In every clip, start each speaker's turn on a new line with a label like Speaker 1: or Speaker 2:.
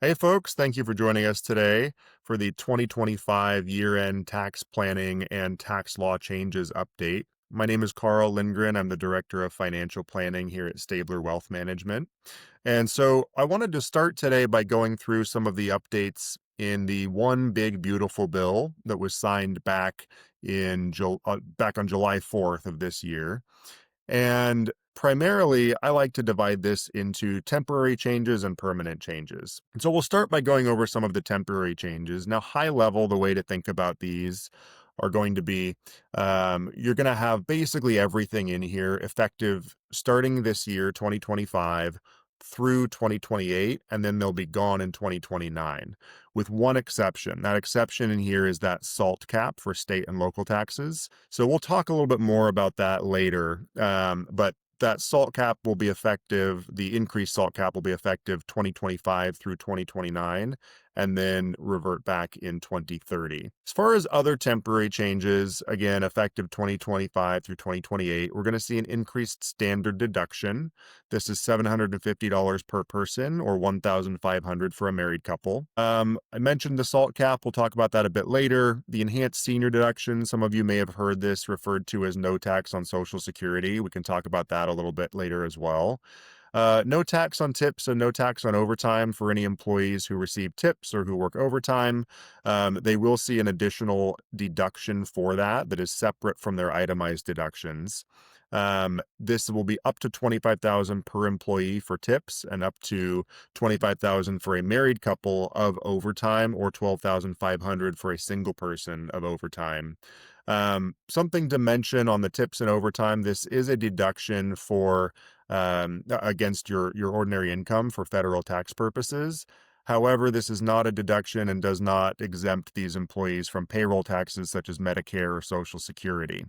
Speaker 1: Hey folks, thank you for joining us today for the 2025 year-end tax planning and tax law changes update. My name is Carl Lindgren. I'm the Director of Financial Planning here at Stabler Wealth Management. And so I wanted to start today by going through some of the updates in the one big beautiful bill that was signed back on July 4th of this year. And primarily, I like to divide this into temporary changes and permanent changes. And so we'll start by going over some of the temporary changes. Now, high level, the way to think about these are going to be you're going to have basically everything in here effective starting this year, 2025, through 2028, and then they'll be gone in 2029, with one exception. That exception in here is that SALT cap for state and local taxes. So we'll talk a little bit more about that later. But that SALT cap will be effective, the increased SALT cap will be effective 2025 through 2029, and then revert back in 2030. As far as other temporary changes, again, effective 2025 through 2028, we're going to see an increased standard deduction. This is $750 per person or $1,500 for a married couple. I mentioned the SALT cap. We'll talk about that a bit later. The enhanced senior deduction, some of you may have heard this referred to as no tax on Social Security. We can talk about that a little bit later as well. No tax on tips and no tax on overtime for any employees who receive tips or who work overtime. They will see an additional deduction for that is separate from their itemized deductions. This will be up to $25,000 per employee for tips and up to $25,000 for a married couple of overtime or $12,500 for a single person of overtime. Something to mention on the tips and overtime, this is a deduction for against your ordinary income for federal tax purposes. However, this is not a deduction and does not exempt these employees from payroll taxes such as Medicare or Social Security.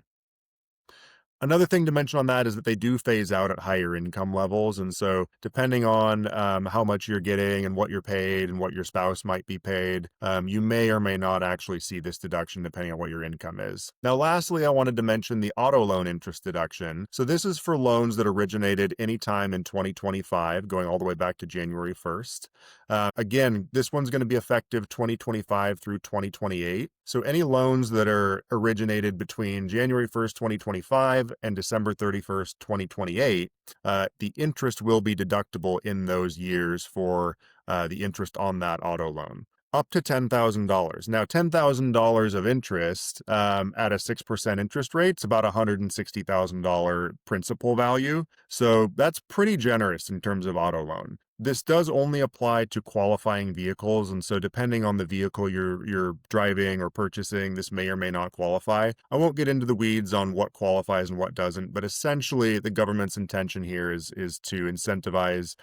Speaker 1: Another thing to mention on that is that they do phase out at higher income levels. And so depending on how much you're getting and what you're paid and what your spouse might be paid, you may or may not actually see this deduction depending on what your income is. Now, lastly, I wanted to mention the auto loan interest deduction. So this is for loans that originated anytime in 2025, going all the way back to January 1st. Again, this one's going to be effective 2025 through 2028. So any loans that are originated between January 1st, 2025 and December 31st, 2028, the interest will be deductible in those years for the interest on that auto loan. Up to $10,000. Now, $10,000 of interest at a 6% interest rate is about $160,000 principal value. So that's pretty generous in terms of auto loan. This does only apply to qualifying vehicles, and so depending on the vehicle you're driving or purchasing, this may or may not qualify. I won't get into the weeds on what qualifies and what doesn't, but essentially the government's intention here is to incentivize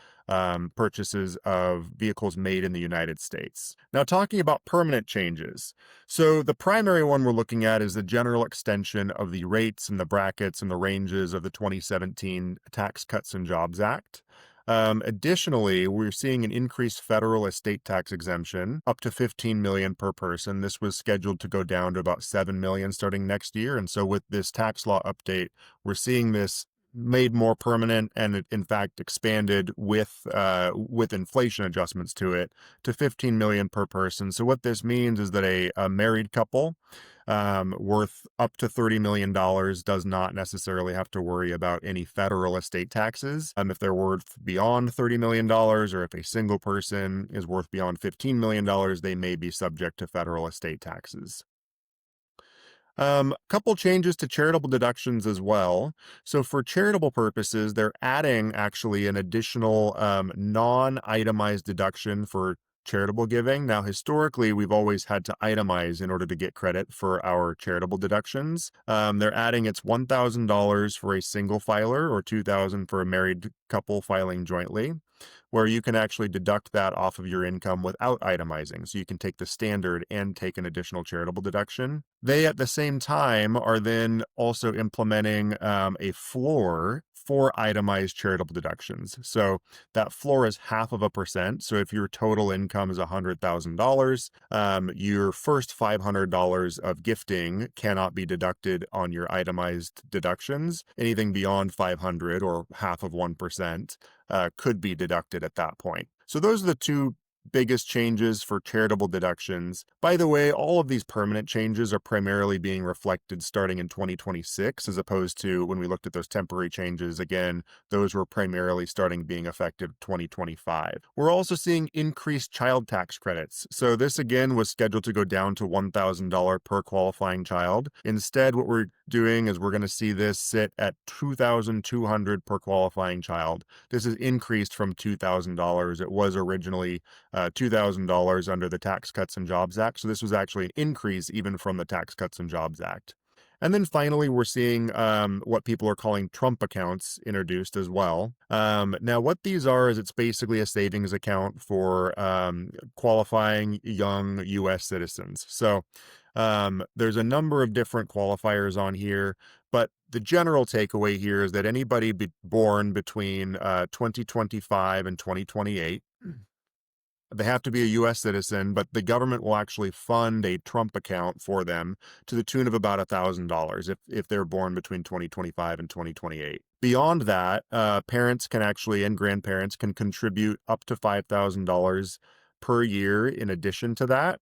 Speaker 1: purchases of vehicles made in the United States. Now, talking about permanent changes. So the primary one we're looking at is the general extension of the rates and the brackets and the ranges of the 2017 Tax Cuts and Jobs Act. Additionally, we're seeing an increased federal estate tax exemption up to $15 million per person. This was scheduled to go down to about $7 million starting next year. And so with this tax law update, we're seeing this made more permanent and in fact expanded with inflation adjustments to it to $15 million per person. So what this means is that a married couple worth up to $30 million does not necessarily have to worry about any federal estate taxes. If they're worth beyond $30 million or if a single person is worth beyond $15 million, they may be subject to federal estate taxes. Couple changes to charitable deductions as well. So for charitable purposes, they're adding actually an additional non-itemized deduction for charitable giving. Now, historically, we've always had to itemize in order to get credit for our charitable deductions. They're adding it's $1,000 for a single filer or $2,000 for a married couple filing jointly, where you can actually deduct that off of your income without itemizing. So you can take the standard and take an additional charitable deduction. They, at the same time, are then also implementing a floor for itemized charitable deductions. So that floor is 0.5%. So if your total income is $100,000, your first $500 of gifting cannot be deducted on your itemized deductions. Anything beyond 500 or 0.5%, could be deducted at that point. So those are the two biggest changes for charitable deductions. By the way, all of these permanent changes are primarily being reflected starting in 2026, as opposed to when we looked at those temporary changes. Again, those were primarily starting being effective 2025. We're also seeing increased child tax credits. So this again was scheduled to go down to $1,000 per qualifying child. Instead, what we're doing is we're going to see this sit at $2,200 per qualifying child. This is increased from $2,000. It was originally $2,000 under the Tax Cuts and Jobs Act. So this was actually an increase even from the Tax Cuts and Jobs Act. And then finally, we're seeing what people are calling Trump accounts introduced as well. Now, what these are is it's basically a savings account for qualifying young U.S. citizens. So there's a number of different qualifiers on here, but the general takeaway here is that anybody born between 2025 and 2028, they have to be a U.S. citizen, but the government will actually fund a Trump account for them to the tune of about $1,000 if they're born between 2025 and 2028. Beyond that, parents can actually and grandparents can contribute up to $5,000 per year in addition to that.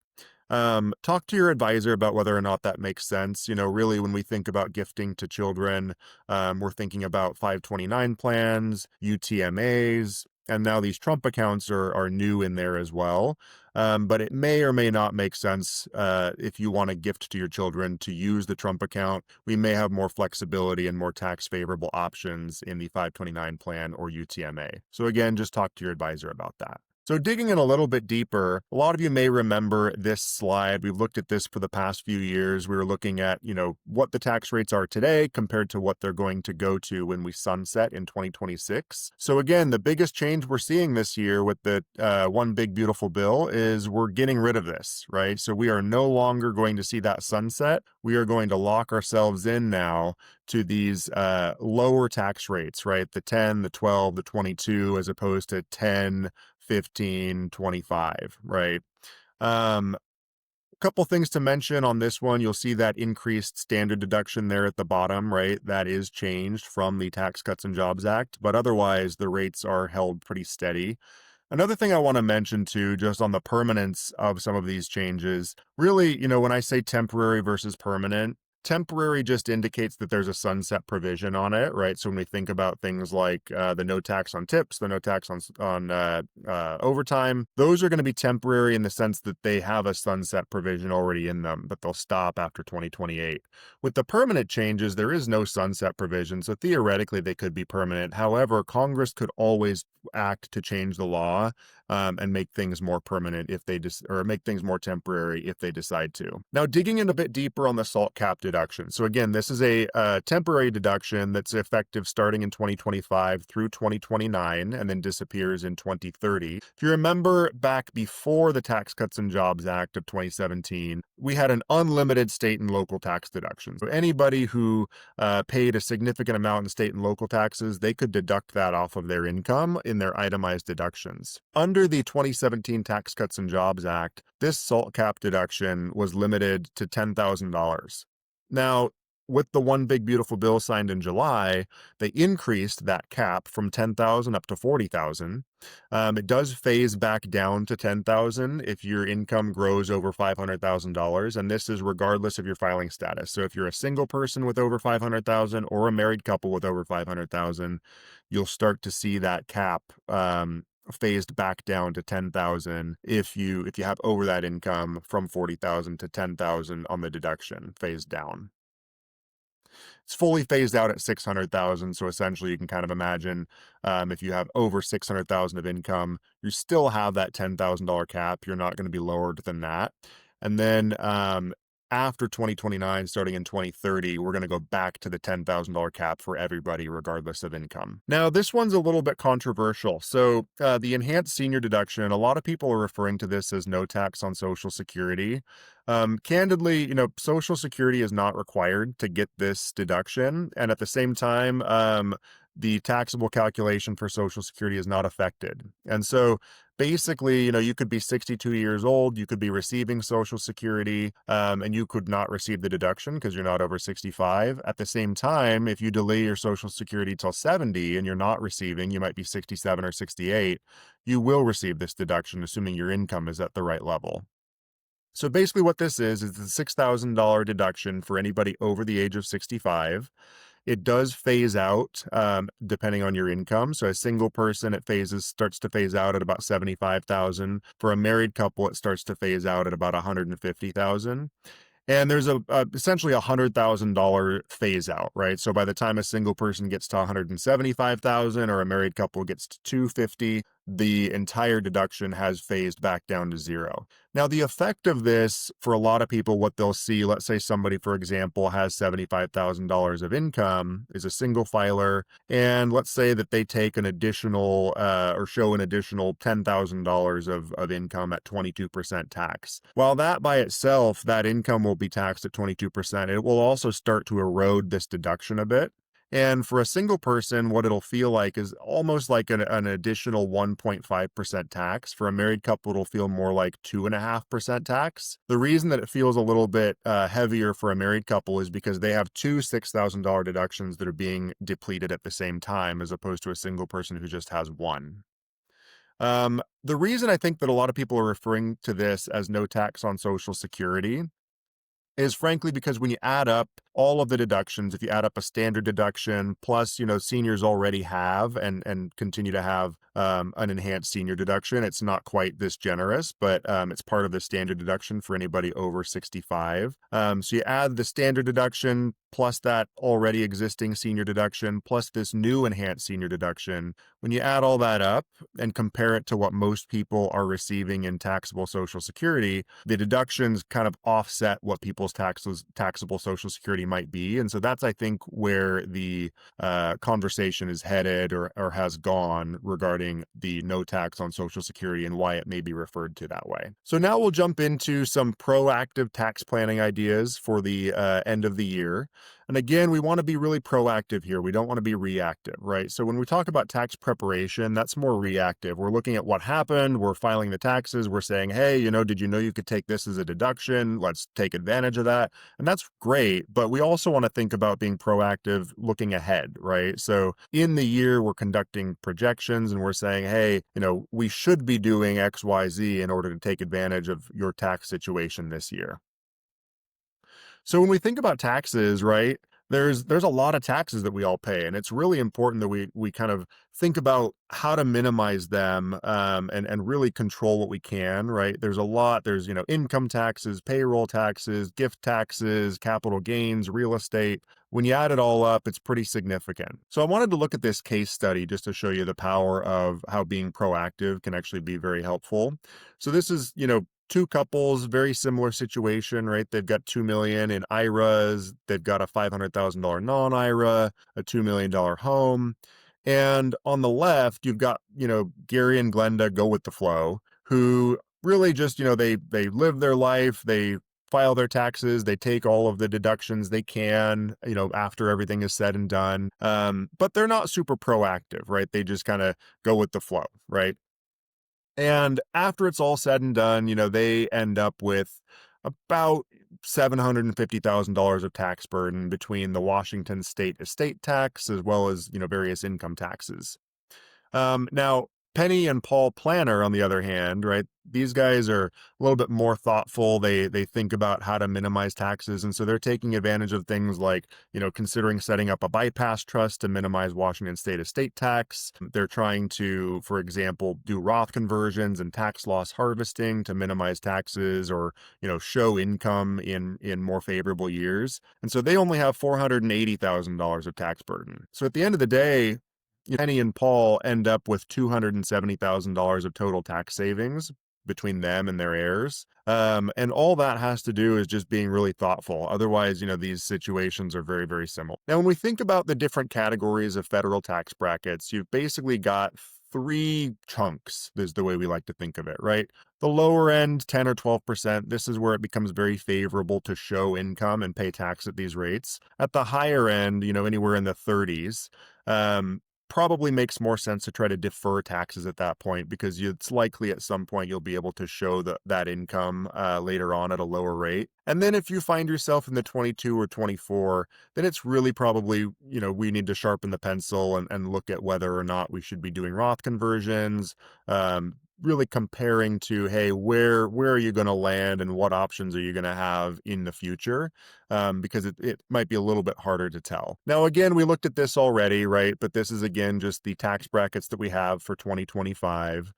Speaker 1: Talk to your advisor about whether or not that makes sense. Really, when we think about gifting to children, we're thinking about 529 plans, UTMAs, and now these Trump accounts are new in there as well. But it may or may not make sense if you want to gift to your children to use the Trump account. We may have more flexibility and more tax favorable options in the 529 plan or UTMA. So again, just talk to your advisor about that. So digging in a little bit deeper, a lot of you may remember this slide. We've looked at this for the past few years. We were looking at, what the tax rates are today compared to what they're going to go to when we sunset in 2026. So again, the biggest change we're seeing this year with the One Big Beautiful Bill is we're getting rid of this, right? So we are no longer going to see that sunset. We are going to lock ourselves in now to these lower tax rates, right? The 10, the 12, the 22, as opposed to 10, 15, 25, right? A couple things to mention on this one. You'll see that increased standard deduction there at the bottom, right? That is changed from the Tax Cuts and Jobs Act, but otherwise the rates are held pretty steady. Another thing I want to mention too, just on the permanence of some of these changes, really, when I say temporary versus permanent, temporary just indicates that there's a sunset provision on it, right? So when we think about things like the no tax on tips, the no tax on overtime, those are going to be temporary in the sense that they have a sunset provision already in them, but they'll stop after 2028. With the permanent changes, there is no sunset provision, so theoretically they could be permanent. However, Congress could always act to change the law and make things more permanent if they or make things more temporary if they decide to. Now, digging in a bit deeper on the SALT cap deduction. So again, this is a temporary deduction that's effective starting in 2025 through 2029 and then disappears in 2030. If you remember back before the Tax Cuts and Jobs Act of 2017, we had an unlimited state and local tax deduction. So anybody who paid a significant amount in state and local taxes, they could deduct that off of their income in their itemized deductions. Under the 2017 Tax Cuts and Jobs Act, this SALT cap deduction was limited to $10,000. Now, with the One Big Beautiful Bill signed in July, they increased that cap from 10,000 up to 40,000. It does phase back down to 10,000 if your income grows over $500,000, and this is regardless of your filing status. So if you're a single person with over 500,000 or a married couple with over 500,000, you'll start to see that cap phased back down to 10,000 if you have over that income from 40,000 to 10,000 on the deduction phased down. It's fully phased out at 600,000. So essentially you can kind of imagine if you have over 600,000 of income, you still have that $10,000 cap. You're not going to be lowered than that. And then after 2029, starting in 2030, we're going to go back to the $10,000 cap for everybody, regardless of income. Now, this one's a little bit controversial. So the enhanced senior deduction, a lot of people are referring to this as no tax on Social Security. Candidly, Social Security is not required to get this deduction. And at the same time, the taxable calculation for Social Security is not affected. And so basically, you could be 62 years old, you could be receiving Social Security, and you could not receive the deduction because you're not over 65. At the same time, if you delay your Social Security till 70 and you're not receiving, you might be 67 or 68, you will receive this deduction, assuming your income is at the right level. So basically, what this is the $6,000 deduction for anybody over the age of 65. It does phase out depending on your income. So a single person, starts to phase out at about 75,000. For a married couple, it starts to phase out at about 150,000. And there's essentially $100,000 phase out, right? So by the time a single person gets to 175,000 or a married couple gets to 250, the entire deduction has phased back down to zero. Now, the effect of this for a lot of people, what they'll see, let's say somebody, for example, has $75,000 of income, is a single filer, and let's say that they take an additional or show an additional $10,000 of income at 22% tax. While that by itself, that income will be taxed at 22%, it will also start to erode this deduction a bit. And for a single person, what it'll feel like is almost like an additional 1.5% tax. For a married couple, it'll feel more like 2.5% tax. The reason that it feels a little bit heavier for a married couple is because they have two $6,000 deductions that are being depleted at the same time, as opposed to a single person who just has one. The reason I think that a lot of people are referring to this as no tax on Social Security is frankly because when you add up all of the deductions, if you add up a standard deduction plus, seniors already have and continue to have an enhanced senior deduction, it's not quite this generous, but it's part of the standard deduction for anybody over 65. So you add the standard deduction plus that already existing senior deduction plus this new enhanced senior deduction. When you add all that up and compare it to what most people are receiving in taxable Social Security, the deductions kind of offset what people's taxable Social Security might be. And so that's, I think, where the conversation is headed or has gone regarding the no tax on Social Security and why it may be referred to that way. So now we'll jump into some proactive tax planning ideas for the end of the year. And again, we want to be really proactive here. We don't want to be reactive, right? So when we talk about tax preparation, that's more reactive. We're looking at what happened. We're filing the taxes. We're saying, hey, did you know you could take this as a deduction? Let's take advantage of that. And that's great. But we also want to think about being proactive, looking ahead, right? So in the year, we're conducting projections and we're saying, hey, we should be doing X, Y, Z in order to take advantage of your tax situation this year. So when we think about taxes, right, there's a lot of taxes that we all pay, and it's really important that we kind of think about how to minimize them and really control what we can, right? There's a lot. There's income taxes, payroll taxes, gift taxes, capital gains, real estate. When you add it all up, it's pretty significant. So I wanted to look at this case study just to show you the power of how being proactive can actually be very helpful. So this is two couples, very similar situation, right? They've got $2 million in IRAs. They've got a $500,000 non-IRA, a $2 million home. And on the left, you've got, Gary and Glenda go with the flow, who really just, they live their life. They file their taxes. They take all of the deductions they can, after everything is said and done. But they're not super proactive, right? They just kind of go with the flow, right? And after it's all said and done, they end up with about $750,000 of tax burden between the Washington state estate tax as well as, various income taxes. Now, Penny and Paul Planner, on the other hand, right? These guys are a little bit more thoughtful. They think about how to minimize taxes, and so they're taking advantage of things like, considering setting up a bypass trust to minimize Washington state estate tax. They're trying to, for example, do Roth conversions and tax loss harvesting to minimize taxes or, show income in more favorable years. And so they only have $480,000 of tax burden. So at the end of the day, Penny and Paul end up with $270,000 of total tax savings between them and their heirs. And all that has to do is just being really thoughtful. Otherwise, these situations are very, very similar. Now, when we think about the different categories of federal tax brackets, you've basically got three chunks, is the way we like to think of it, right? The lower end, 10 or 12%, this is where it becomes very favorable to show income and pay tax at these rates. At the higher end, anywhere in the 30s, probably makes more sense to try to defer taxes at that point because it's likely at some point you'll be able to show that income later on at a lower rate. And then if you find yourself in the 22 or 24, then it's really probably, we need to sharpen the pencil and look at whether or not we should be doing Roth conversions, really comparing to, hey, where are you going to land and what options are you going to have in the future? Because it might be a little bit harder to tell. Now, again, we looked at this already, right? But this is, again, just the tax brackets that we have for 2025.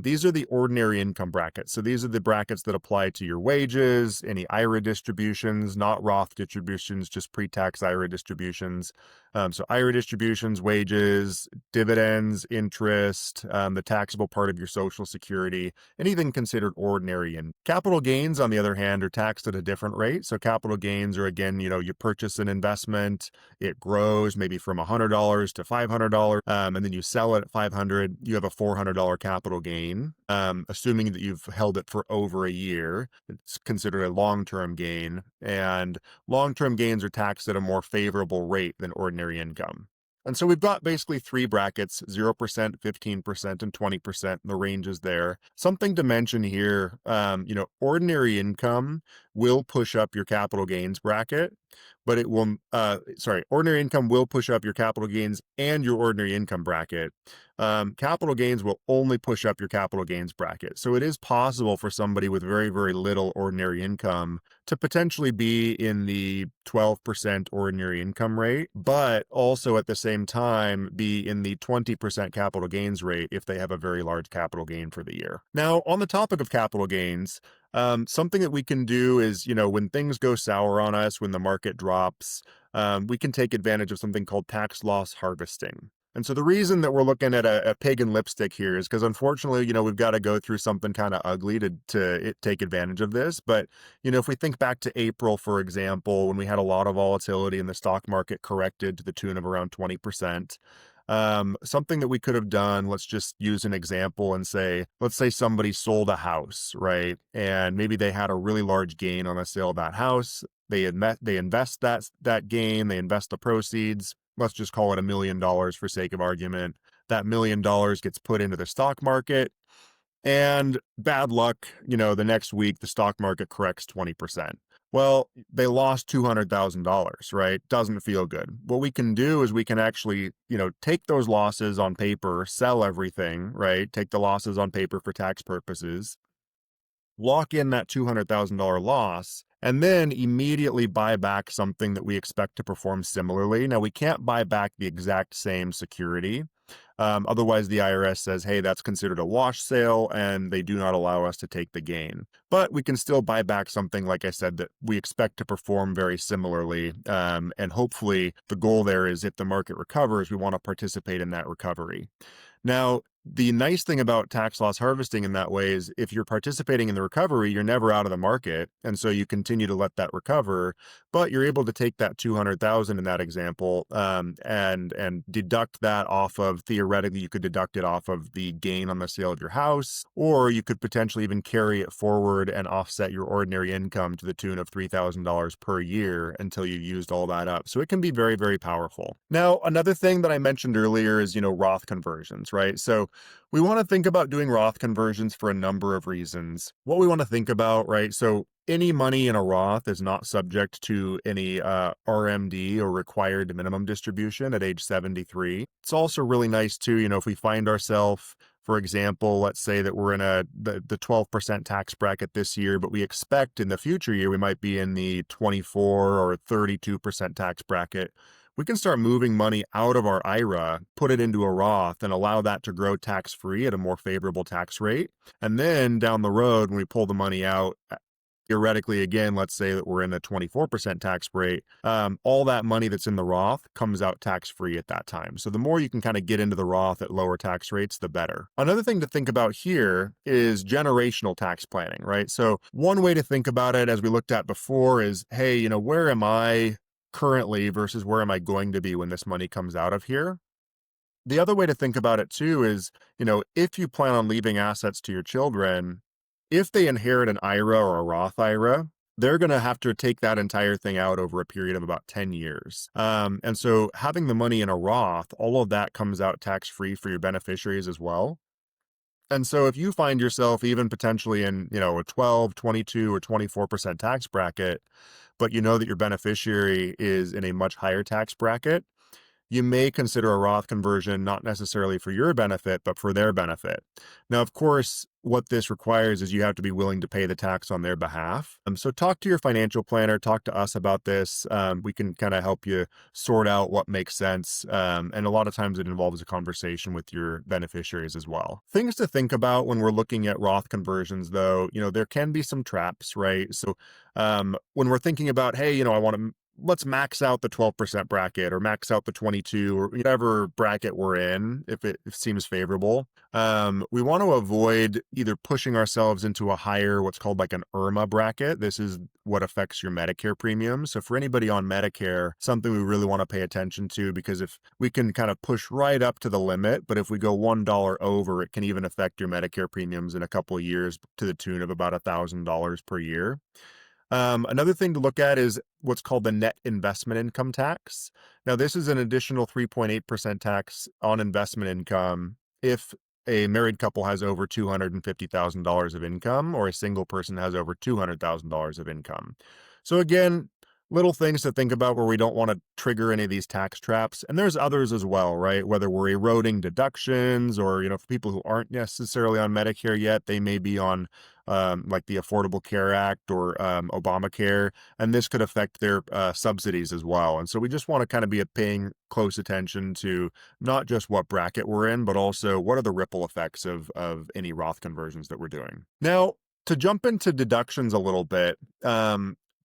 Speaker 1: These are the ordinary income brackets. So these are the brackets that apply to your wages, any IRA distributions, not Roth distributions, just pre-tax IRA distributions. So IRA distributions, wages, dividends, interest, the taxable part of your Social Security, anything considered ordinary. And capital gains, on the other hand, are taxed at a different rate. So capital gains are, again, you purchase an investment, it grows maybe from $100 to $500, and then you sell it at $500, you have a $400 capital gain. Assuming that you've held it for over a year, it's considered a long-term gain, and long-term gains are taxed at a more favorable rate than ordinary income. And so we've got basically three brackets, 0%, 15%, and 20%. The range is there. Something to mention here, ordinary income will push up your capital gains bracket, but it will, ordinary income will push up your capital gains and your ordinary income bracket. Capital gains will only push up your capital gains bracket. So it is possible for somebody with very, very little ordinary income to potentially be in the 12% ordinary income rate, but also at the same time be in the 20% capital gains rate if they have a very large capital gain for the year. Now, on the topic of capital gains, something that we can do is, when things go sour on us, when the market drops, we can take advantage of something called tax loss harvesting. And so the reason that we're looking at a pig in lipstick here is because unfortunately, we've got to go through something kind of ugly to take advantage of this. But, if we think back to April, for example, when we had a lot of volatility and the stock market corrected to the tune of around 20%, something that we could have done, let's just use an example and let's say somebody sold a house, right? And maybe they had a really large gain on the sale of that house. They invest that gain, they invest the proceeds. Let's just call it $1 million for sake of argument. That $1 million gets put into the stock market, and bad luck, the next week the stock market corrects 20%. Well, they lost $200,000, right? Doesn't feel good. What we can do is we can actually, take those losses on paper, sell everything, right? Take the losses on paper for tax purposes, lock in that $200,000 loss, and then immediately buy back something that we expect to perform similarly. Now, we can't buy back the exact same security. Otherwise, the IRS says, hey, that's considered a wash sale, and they do not allow us to take the gain. But we can still buy back something, like I said, that we expect to perform very similarly. And hopefully, the goal there is if the market recovers, we want to participate in that recovery. Now, the nice thing about tax loss harvesting in that way is if you're participating in the recovery, you're never out of the market. And so you continue to let that recover, but you're able to take that 200,000 in that example, and deduct that off of, theoretically, you could deduct it off of the gain on the sale of your house, or you could potentially even carry it forward and offset your ordinary income to the tune of $3,000 per year until you used all that up. So it can be very, very powerful. Now, another thing that I mentioned earlier is, Roth conversions, right? So we want to think about doing Roth conversions for a number of reasons. What we want to think about, right? So any money in a Roth is not subject to any RMD or required minimum distribution at age 73. It's also really nice too, if we find ourselves, for example, let's say that we're in the 12% tax bracket this year, but we expect in the future year we might be in the 24 or 32% tax bracket. We can start moving money out of our IRA, put it into a Roth, and allow that to grow tax-free at a more favorable tax rate. And then down the road, when we pull the money out, theoretically, again, let's say that we're in a 24% tax rate, all that money that's in the Roth comes out tax-free at that time. So the more you can kind of get into the Roth at lower tax rates, the better. Another thing to think about here is generational tax planning, right? So one way to think about it, as we looked at before, is, hey, where am I currently versus where am I going to be when this money comes out of here? The other way to think about it too is, if you plan on leaving assets to your children, if they inherit an IRA or a Roth IRA, they're going to have to take that entire thing out over a period of about 10 years. And so having the money in a Roth, all of that comes out tax free for your beneficiaries as well. And so if you find yourself even potentially in, a 12, 22, or 24% tax bracket, but you know that your beneficiary is in a much higher tax bracket, you may consider a Roth conversion not necessarily for your benefit, but for their benefit. Now, of course, what this requires is you have to be willing to pay the tax on their behalf. So talk to your financial planner, talk to us about this. We can kind of help you sort out what makes sense. And a lot of times it involves a conversation with your beneficiaries as well. Things to think about when we're looking at Roth conversions, though, there can be some traps, right? So when we're thinking about, hey, I want to let's max out the 12% bracket or max out the 22 or whatever bracket we're in if it seems favorable. We want to avoid either pushing ourselves into a higher, what's called like an IRMA bracket. This is what affects your Medicare premium. So for anybody on Medicare, something we really want to pay attention to, because if we can kind of push right up to the limit, but if we go $1 over, it can even affect your Medicare premiums in a couple of years to the tune of about $1,000 per year. Another thing to look at is what's called the net investment income tax. Now, this is an additional 3.8% tax on investment income if a married couple has over $250,000 of income or a single person has over $200,000 of income. So again, little things to think about where we don't want to trigger any of these tax traps. And there's others as well, right? Whether we're eroding deductions or, for people who aren't necessarily on Medicare yet, they may be on like the Affordable Care Act or Obamacare, and this could affect their subsidies as well. And so we just want to kind of be paying close attention to not just what bracket we're in, but also what are the ripple effects of any Roth conversions that we're doing. Now, to jump into deductions a little bit,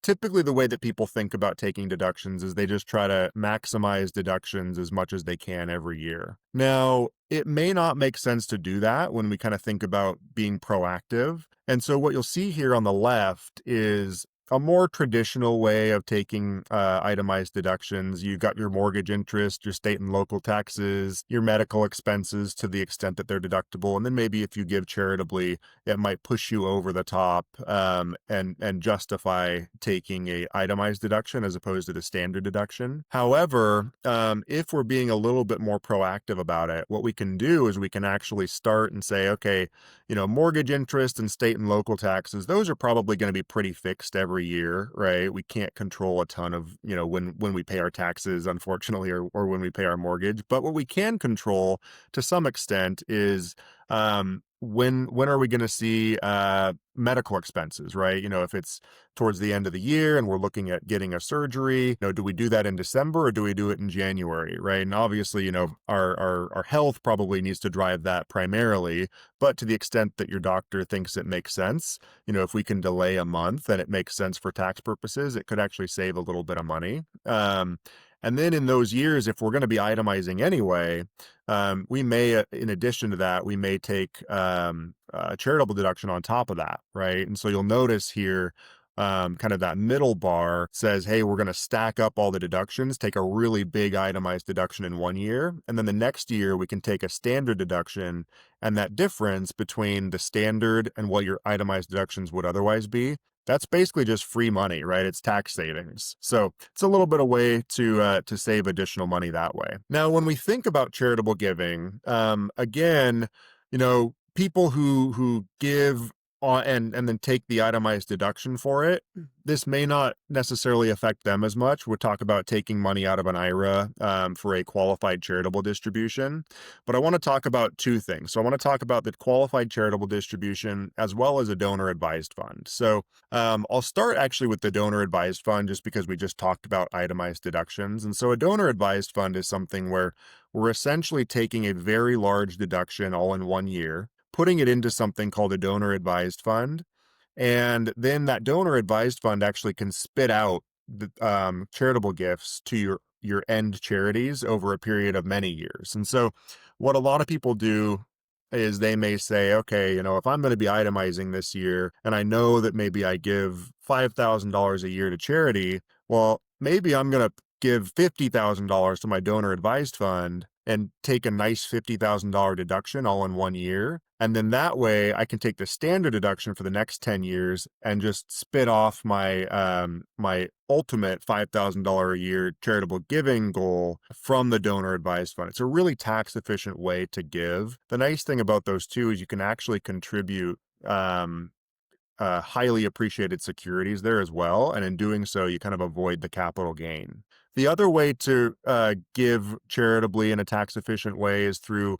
Speaker 1: typically the way that people think about taking deductions is they just try to maximize deductions as much as they can every year. Now, it may not make sense to do that when we kind of think about being proactive. And so what you'll see here on the left is a more traditional way of taking itemized deductions. You've got your mortgage interest, your state and local taxes, your medical expenses to the extent that they're deductible. And then maybe if you give charitably, it might push you over the top and justify taking a itemized deduction as opposed to the standard deduction. However, if we're being a little bit more proactive about it, what we can do is we can actually start and say, okay, mortgage interest and state and local taxes, those are probably going to be pretty fixed every year, right? We can't control a ton of, when we pay our taxes, unfortunately, or when we pay our mortgage. But what we can control to some extent is when are we going to see medical expenses, right? If it's towards the end of the year and we're looking at getting a surgery, do we do that in December or do we do it in January, right? And obviously, our health probably needs to drive that primarily, but to the extent that your doctor thinks it makes sense, if we can delay a month and it makes sense for tax purposes, it could actually save a little bit of money. And then in those years, if we're going to be itemizing anyway, we may, in addition to that, we may take a charitable deduction on top of that, right? And so you'll notice here, kind of that middle bar says, hey, we're going to stack up all the deductions, take a really big itemized deduction in one year. And then the next year we can take a standard deduction, and that difference between the standard and what your itemized deductions would otherwise be, that's basically just free money, right? It's tax savings. So it's a little bit of way to save additional money that way. Now, when we think about charitable giving, again, people who give and then take the itemized deduction for it, this may not necessarily affect them as much. We'll talk about taking money out of an IRA for a qualified charitable distribution. But I want to talk about two things. So I want to talk about the qualified charitable distribution as well as a donor advised fund. So I'll start actually with the donor advised fund just because we just talked about itemized deductions. And so a donor advised fund is something where we're essentially taking a very large deduction all in one year, putting it into something called a donor advised fund. And then that donor advised fund actually can spit out the charitable gifts to your end charities over a period of many years. And so what a lot of people do is they may say, okay, if I'm going to be itemizing this year and I know that maybe I give $5,000 a year to charity, well, maybe I'm going to give $50,000 to my donor advised fund and take a nice $50,000 deduction all in one year. And then that way I can take the standard deduction for the next 10 years and just spit off my ultimate $5,000 a year charitable giving goal from the donor advised fund. It's a really tax efficient way to give. The nice thing about those two is you can actually contribute highly appreciated securities there as well. And in doing so, you kind of avoid the capital gain. The other way to give charitably in a tax efficient way is through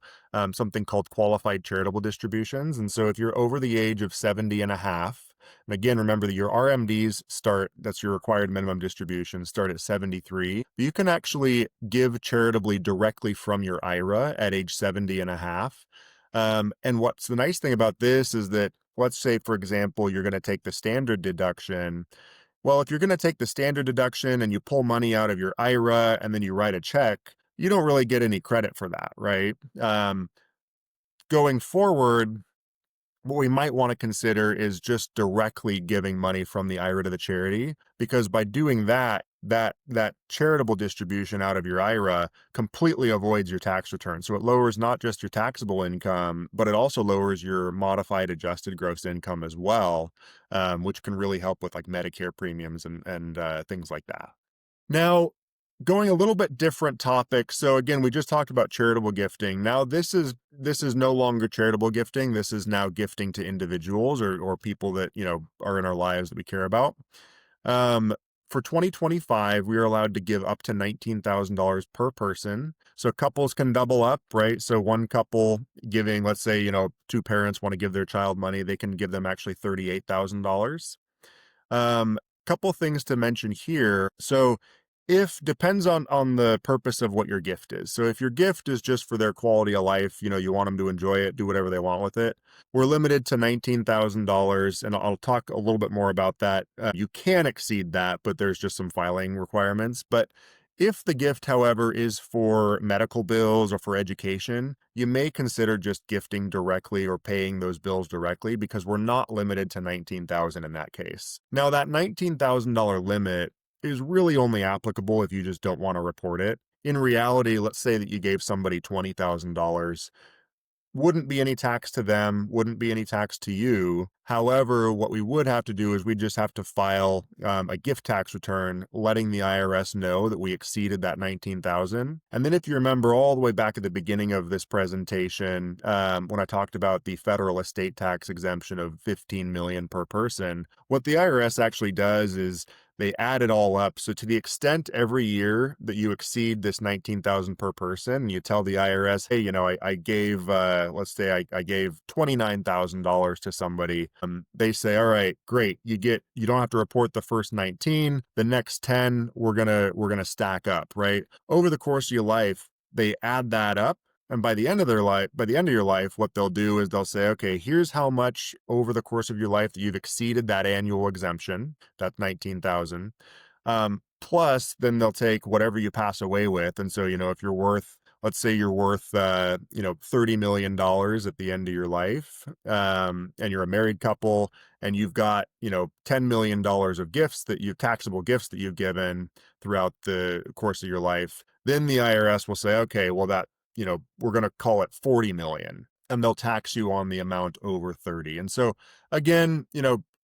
Speaker 1: something called qualified charitable distributions. And so if you're over the age of 70 and a half, and again, remember that your RMDs start, that's your required minimum distribution, start at 73. You can actually give charitably directly from your IRA at age 70 and a half. And what's the nice thing about this is that, let's say, for example, you're going to take the standard deduction. Well, if you're going to take the standard deduction and you pull money out of your IRA and then you write a check, you don't really get any credit for that, right? Going forward, what we might want to consider is just directly giving money from the IRA to the charity, because by doing that, that charitable distribution out of your IRA completely avoids your tax return. So it lowers not just your taxable income, but it also lowers your modified adjusted gross income as well, which can really help with like Medicare premiums and things like that. Now, going a little bit different topic. So again, we just talked about charitable gifting. Now this is no longer charitable gifting. This is now gifting to individuals or people that, are in our lives that we care about. For 2025, we are allowed to give up to $19,000 per person. So couples can double up, right? So one couple giving, let's say, two parents want to give their child money, they can give them actually $38,000. Couple things to mention here. So if depends on the purpose of what your gift is. So if your gift is just for their quality of life, you want them to enjoy it, do whatever they want with it, we're limited to $19,000, and I'll talk a little bit more about that. You can exceed that, but there's just some filing requirements. But if the gift, however, is for medical bills or for education, you may consider just gifting directly or paying those bills directly, because we're not limited to $19,000 in that case. Now, that $19,000 limit is really only applicable if you just don't want to report it. In reality, let's say that you gave somebody $20,000. Wouldn't be any tax to them, wouldn't be any tax to you. However, what we would have to do is we just have to file a gift tax return letting the IRS know that we exceeded that $19,000. And then if you remember all the way back at the beginning of this presentation, when I talked about the federal estate tax exemption of $15 million per person, what the IRS actually does is they add it all up. So to the extent every year that you exceed this $19,000 per person, you tell the IRS, hey, I gave, let's say I gave $29,000 to somebody. They say, all right, great. You don't have to report the first 19, the next 10, we're going to stack up, right? Over the course of your life, they add that up. And by the end of your life, what they'll do is they'll say, okay, here's how much over the course of your life that you've exceeded that annual exemption, that's 19,000. Plus, then they'll take whatever you pass away with. And so, if you're worth, let's say you're worth, $30 million at the end of your life, and you're a married couple and you've got, $10 million of taxable gifts that you've given throughout the course of your life, then the IRS will say, okay, well we're going to call it 40 million, and they'll tax you on the amount over 30. And so again,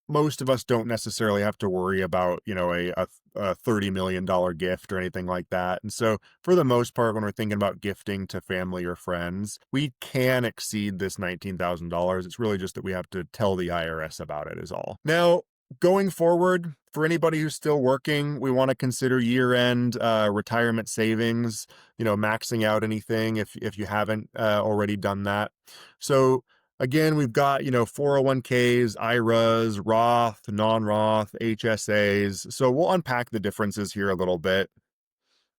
Speaker 1: most of us don't necessarily have to worry about, a $30 million gift or anything like that. And so for the most part, when we're thinking about gifting to family or friends, we can exceed this $19,000. It's really just that we have to tell the IRS about it is all. Now, going forward, for anybody who's still working, we want to consider year-end retirement savings, maxing out anything if you haven't already done that. So again, we've got, 401ks, IRAs, Roth, non-Roth, HSAs. So we'll unpack the differences here a little bit.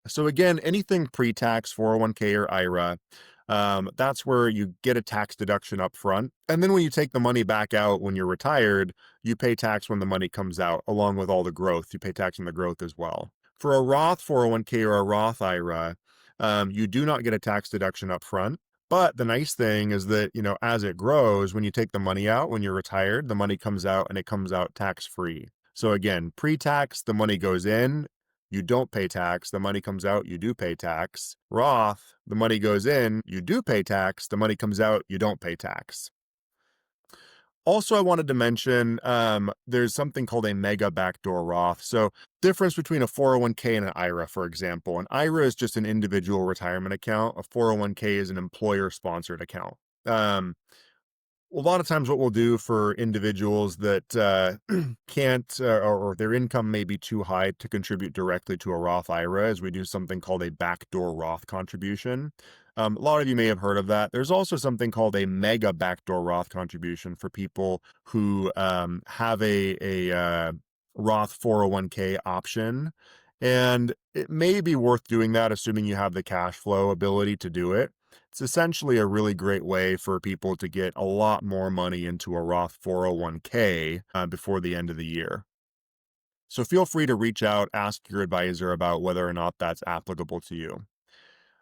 Speaker 1: So again, anything pre-tax 401k or IRA, that's where you get a tax deduction up front. And then when you take the money back out when you're retired, you pay tax when the money comes out, along with all the growth. You pay tax on the growth as well. For a Roth 401k or a Roth IRA, you do not get a tax deduction up front. But the nice thing is that, as it grows, when you take the money out, when you're retired, the money comes out and it comes out tax-free. So again, pre-tax, the money goes in, you don't pay tax, the money comes out, you do pay tax. Roth, the money goes in, you do pay tax, the money comes out, you don't pay tax. Also, I wanted to mention there's something called a mega backdoor Roth. So, difference between a 401k and an IRA, for example. An IRA is just an individual retirement account. A 401k is an employer sponsored account. Um, a lot of times what we'll do for individuals that can't or their income may be too high to contribute directly to a Roth IRA is we do something called a backdoor Roth contribution. A lot of you may have heard of that. There's also something called a mega backdoor Roth contribution for people who have a Roth 401k option. And it may be worth doing that, assuming you have the cash flow ability to do it. It's essentially a really great way for people to get a lot more money into a Roth 401k before the end of the year. So feel free to reach out, ask your advisor about whether or not that's applicable to you.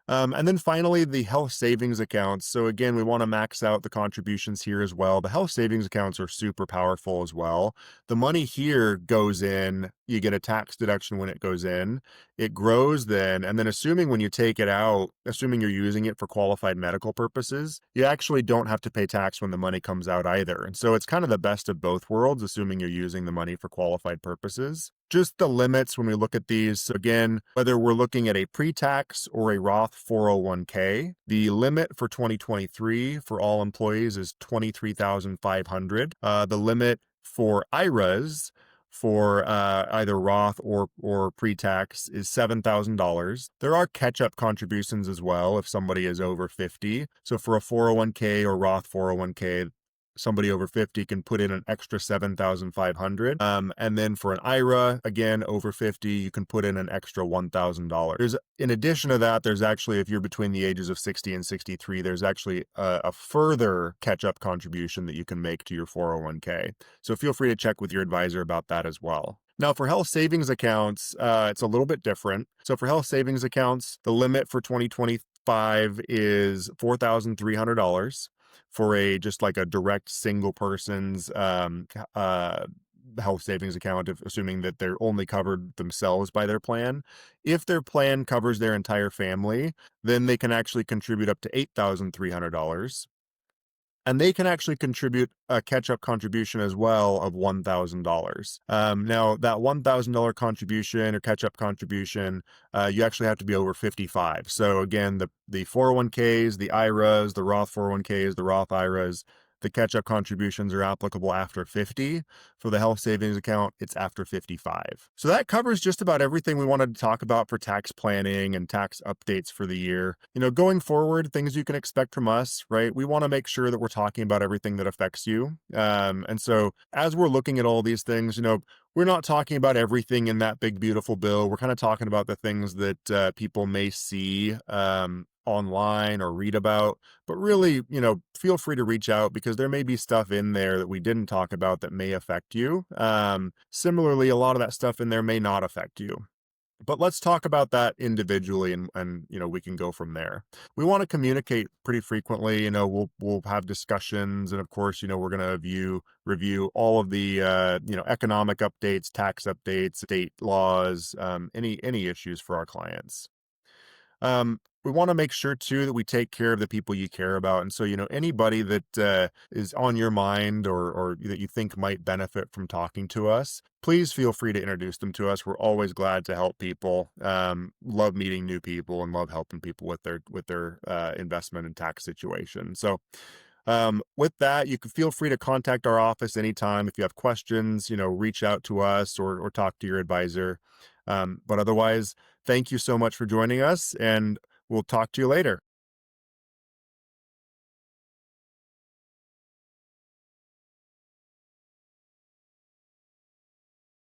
Speaker 1: And then finally, the health savings accounts. So again, we want to max out the contributions here as well. The health savings accounts are super powerful as well. The money here goes in, you get a tax deduction when it goes in, it grows then, and then assuming when you take it out, assuming you're using it for qualified medical purposes, you actually don't have to pay tax when the money comes out either. And so it's kind of the best of both worlds, assuming you're using the money for qualified purposes. Just the limits when we look at these. So again, whether we're looking at a pre-tax or a Roth 401k, the limit for 2023 for all employees is 23,500. The limit for IRAs for either Roth or pre-tax is $7,000. There are catch-up contributions as well if somebody is over 50. So for a 401k or Roth 401k, somebody over 50 can put in an extra 7,500. And then for an IRA, again, over 50, you can put in an extra $1,000. In addition to that, there's actually, if you're between the ages of 60 and 63, there's actually a further catch-up contribution that you can make to your 401k. So feel free to check with your advisor about that as well. Now, for health savings accounts, it's a little bit different. So for health savings accounts, the limit for 2025 is $4,300 for a just like a direct single person's health savings account, assuming that they're only covered themselves by their plan. If their plan covers their entire family, then they can actually contribute up to $8,300. And they can actually contribute a catch-up contribution as well of $1,000. Now, that $1,000 contribution or catch-up contribution, you actually have to be over 55. So again, the 401ks, the IRAs, the Roth 401ks, the Roth IRAs, the catch-up contributions are applicable after 50. For the health savings account, it's after 55. So that covers just about everything we wanted to talk about for tax planning and tax updates for the year. Going forward, things you can expect from us, right? We want to make sure that we're talking about everything that affects you. And so as we're looking at all these things, we're not talking about everything in that big, beautiful bill. We're kind of talking about the things that people may see online or read about, but really, feel free to reach out because there may be stuff in there that we didn't talk about that may affect you. Similarly, a lot of that stuff in there may not affect you. But let's talk about that individually and we can go from there. We want to communicate pretty frequently. We'll have discussions, and of course, we're going to review all of the economic updates, tax updates, state laws, any issues for our clients. We want to make sure too that we take care of the people you care about. And so, anybody that is on your mind or that you think might benefit from talking to us, please feel free to introduce them to us. We're always glad to help people. Love meeting new people and love helping people with their investment and tax situation. So, with that, you can feel free to contact our office anytime. If you have questions, reach out to us or talk to your advisor. But otherwise, thank you so much for joining us, and we'll talk to you later.